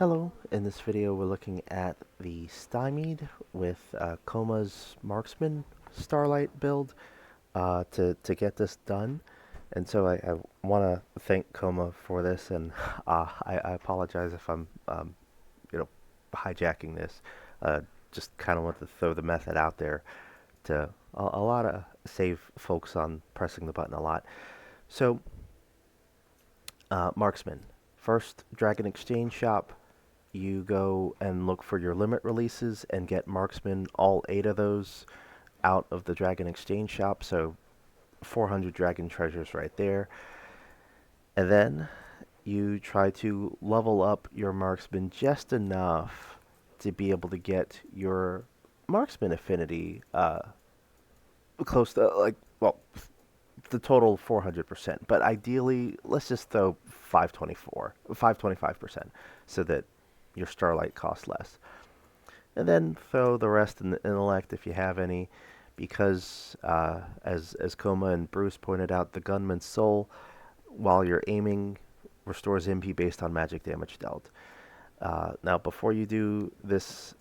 Hello, in this video we're looking at the Stymied with Coma's Marksman Starlight build to get this done. And so I want to thank Coma for this, and I apologize if I'm you know hijacking this. Just kind of want to throw the method out there to a lot of save folks on pressing the button a lot. So Marksman, first Dragon Exchange Shop. You go and look for your limit releases and get Marksman, all 8 of those, out of the Dragon Exchange Shop. So 400 Dragon Treasures right there. And then you try to level up your Marksman just enough to be able to get your Marksman affinity close to, well, the total 400%. But ideally, let's just throw 525%, so that your Starlight costs less. And then throw the rest in the intellect if you have any, because as Coma and Bruce pointed out, the gunman's soul, while you're aiming, restores MP based on magic damage dealt. Now, before you do this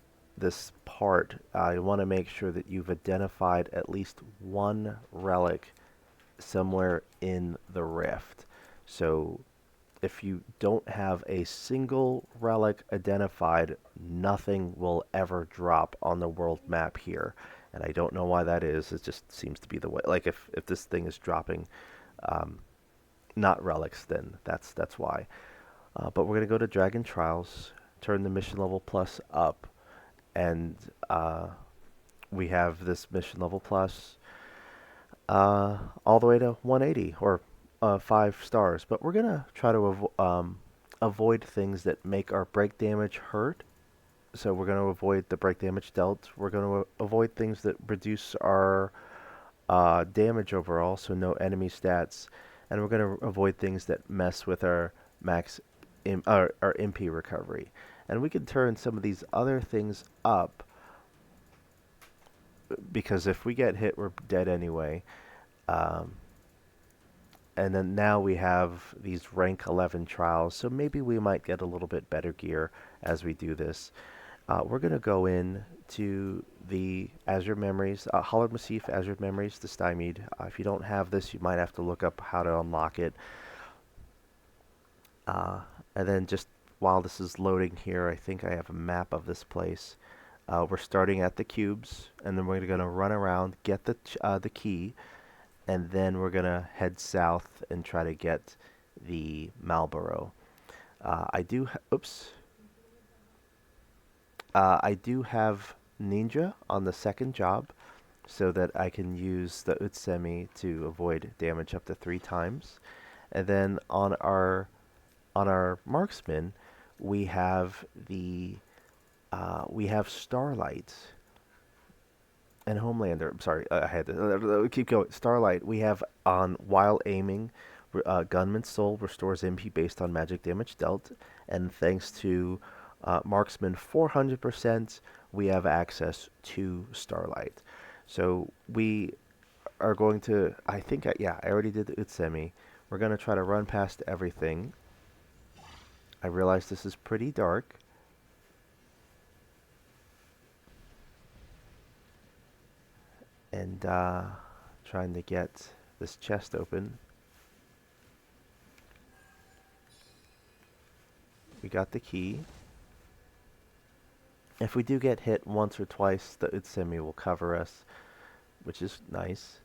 part, you want to make sure that you've identified at least one relic somewhere in the rift. So if you don't have a single relic identified, nothing will ever drop on the world map here. And I don't know why that is. It just seems to be the way. Like if this thing is dropping not relics, then that's why. But we're going to go to Dragon Trials, turn the mission level plus up, and we have this mission level plus all the way to 180, or 5 stars. But we're going to try to avoid things that make our break damage hurt. So we're going to avoid the break damage dealt. We're going to avoid things that reduce our damage overall, so no enemy stats. And we're going to avoid things that mess with our our MP recovery. And we can turn some of these other things up, because if we get hit, we're dead anyway. And then now we have these rank 11 trials, so maybe we might get a little bit better gear as we do this. We're going to go in to the Azure Memories, Hollowed Massif Azure Memories, the Stymied. If you don't have this, you might have to look up how to unlock it. And then just while this is loading here, I think I have a map of this place. We're starting at the cubes, and then we're going to run around, get the key, and then we're going to head south and try to get the Marlboro. I do have Ninja on the second job, so that I can use the Utsusemi to avoid damage up to 3 times. And then on our Marksman, we have Starlight and Homelander. I'm sorry, I had to keep going. Starlight, we have on while aiming, Gunman's Soul restores MP based on magic damage dealt, and thanks to Marksman 400%, we have access to Starlight. So we are going to, I already did the Utsusemi. We're going to try to run past everything. I realize this is pretty dark. And trying to get this chest open. We got the key. If we do get hit once or twice, the Utsusemi will cover us, which is nice.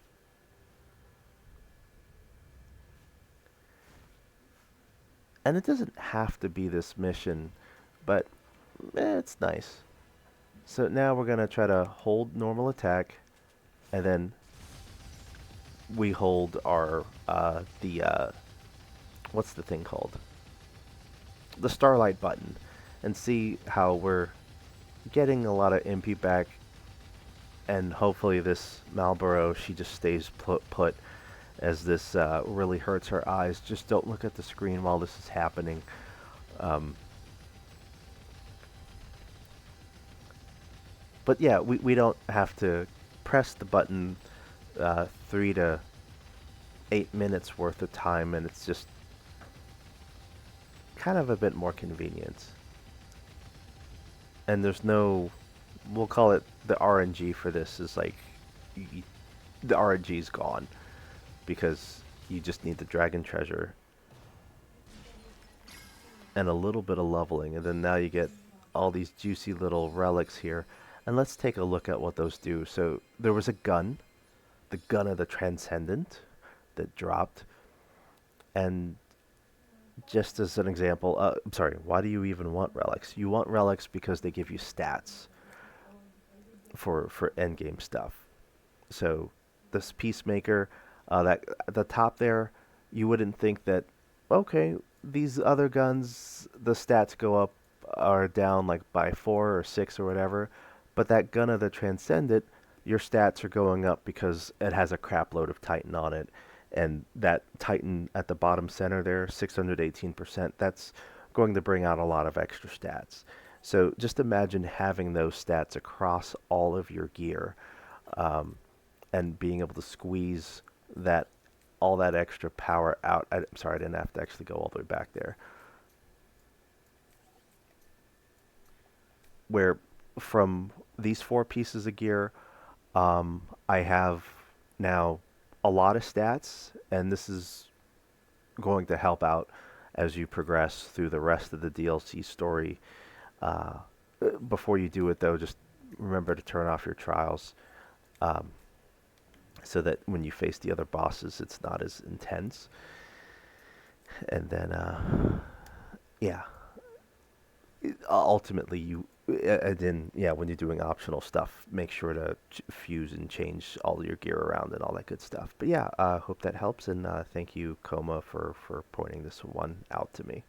And it doesn't have to be this mission, but it's nice. So now we're going to try to hold normal attack, and then we hold our, what's the thing called? The Starlight button, and see how we're getting a lot of MP back, and hopefully this Marlboro, she just stays put, as this really hurts her eyes. Just don't look at the screen while this is happening. But yeah, we don't have to press the button 3 to 8 minutes worth of time, and it's just kind of a bit more convenient. and there's no, we'll call it the RNG for this is like, y the RNG's gone because you just need the dragon treasure and a little bit of leveling, and then now you get all these juicy little relics here. And let's take a look at what those do. So there was a gun, the gun of the Transcendent, that dropped. And just as an example, I'm sorry, why do you even want relics? You want relics because they give you stats for endgame stuff. So this Peacemaker, that at the top there, you wouldn't think that, okay, these other guns, the stats go up or down like by 4 or 6 or whatever, but that gun of the Transcendent, your stats are going up because it has a crap load of Titan on it, and that Titan at the bottom center there, 618%, that's going to bring out a lot of extra stats. So just imagine having those stats across all of your gear, um, and being able to squeeze that all that extra power out. I'm sorry, I didn't have to actually go all the way back there. Where from these 4 pieces of gear, I have now a lot of stats, and this is going to help out as you progress through the rest of the DLC story. Uh, Before you do it, though, just remember to turn off your trials, um, so that when you face the other bosses, it's not as intense. And then, yeah, ultimately, and then, yeah, when you're doing optional stuff, make sure to fuse and change all your gear around and all that good stuff. But yeah, hope that helps, and thank you, Coma, for pointing this one out to me.